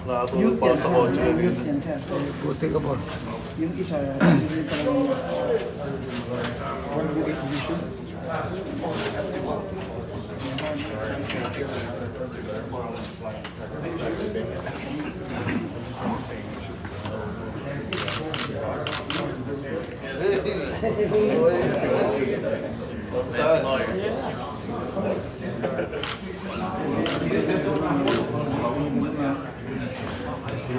Nakatulog pa ako sa kotse kanina. Buti ka po. Yung isa, yung parang 108 vision. We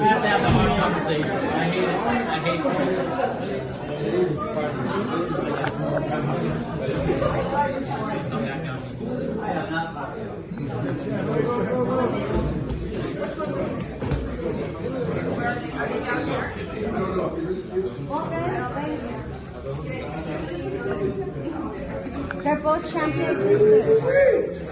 have to have a hard conversation. I hate it. I hate They're both champion sisters.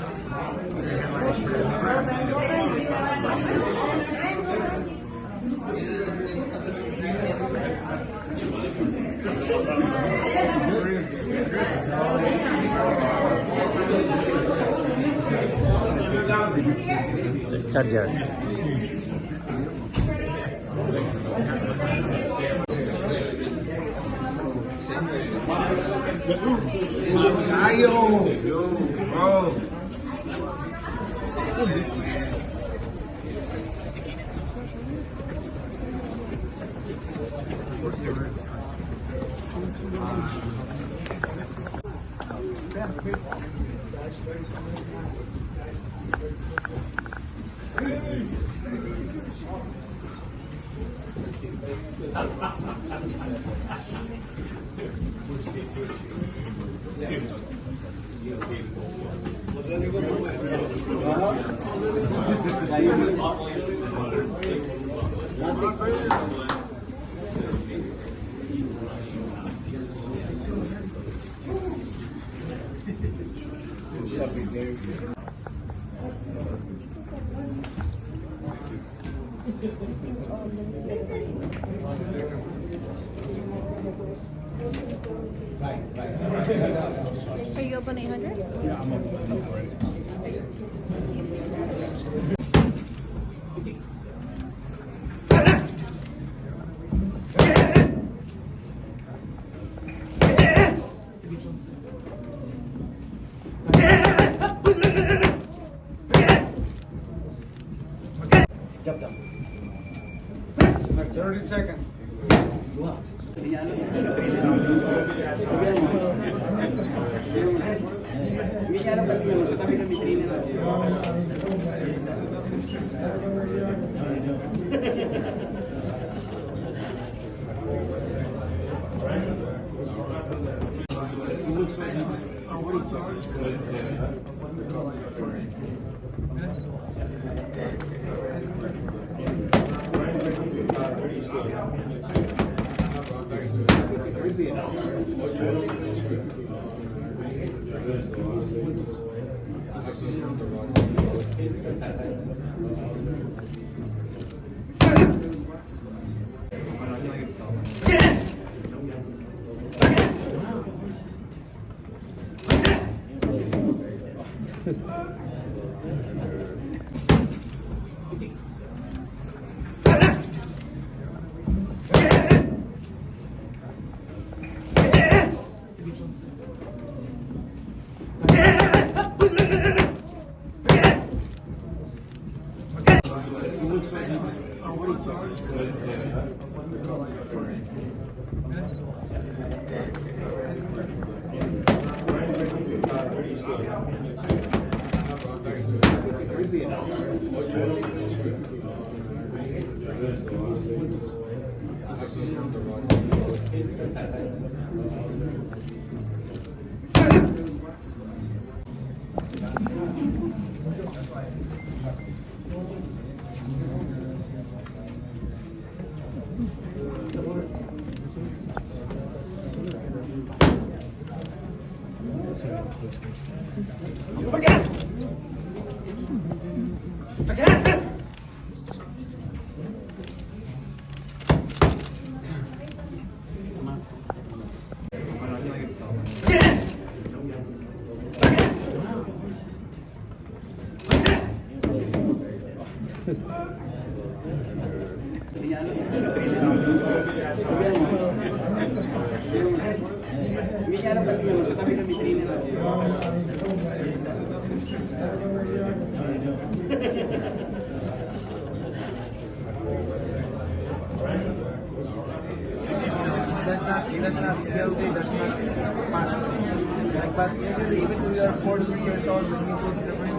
Charger. Sayo! Bro! Are you open 800? Yeah, I'm open. Jump down. 30 seconds. Looks like he's already sorry. Looks like he's already sorry. That's not healthy, that's not fast. Like fast, even when you are 46 years old, when you go to the ring,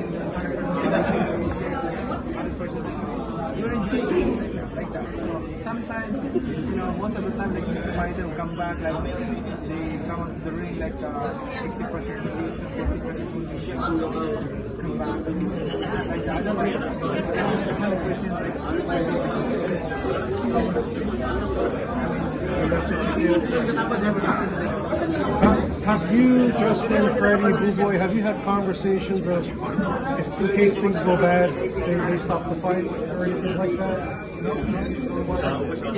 you're enjoying like that. So sometimes, most of the time, like the fighter will come back, like they come out to the ring like 60% condition, 50% condition, come back. It's not like that. I don't like 100% Have you, Justin, Freddie, Blue Boy, have you had conversations of if in case things go bad, they stop the fight or anything like that? In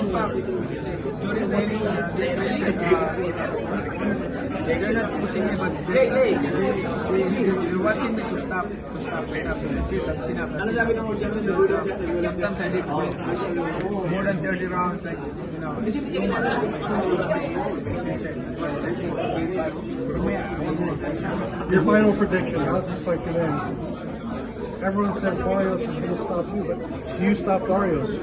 fact, during training, they're not pushing me, but they're watching me to stop. That's enough. Sometimes I did more than 30 rounds, like, too much. Your final prediction, how's this fight going to end? Everyone says Barrios is going to stop you, but do you stop Barrios?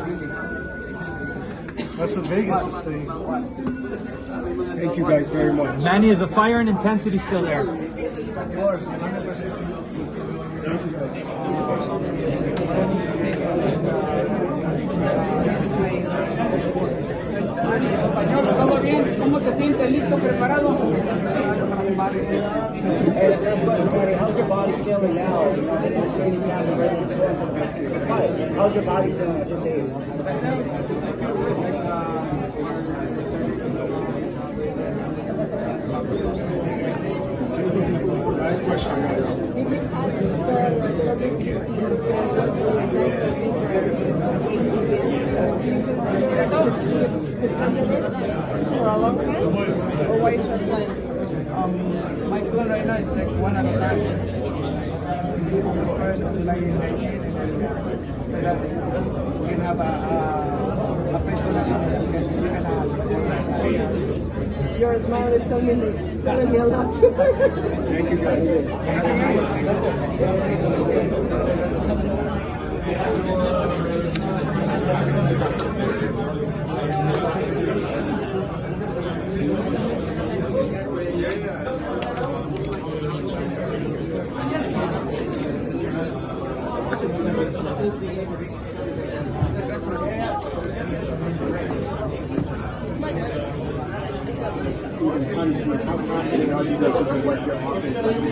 That's what Vegas is saying. Thank you guys very much. Manny, is the fire and intensity still there? Of course, 100%. Thank you guys. ¿Todo bien? ¿Cómo te sientes? ¿Listo? ¿Preparado? How's your body feeling now? Training camp and ready to go into the next fight. How's your body feeling at this age? Last question, guys. For a long time? Or what is your plan? My plan right now is like one at a time. First, like in 19, and then after that, we can have a festival and we can have. Your smile is telling me a lot. Thank you guys. Punishment. How confident are you that you can work your offense? Thank you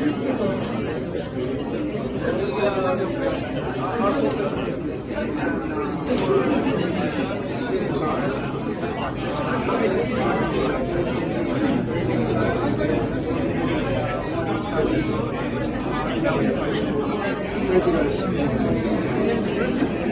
guys.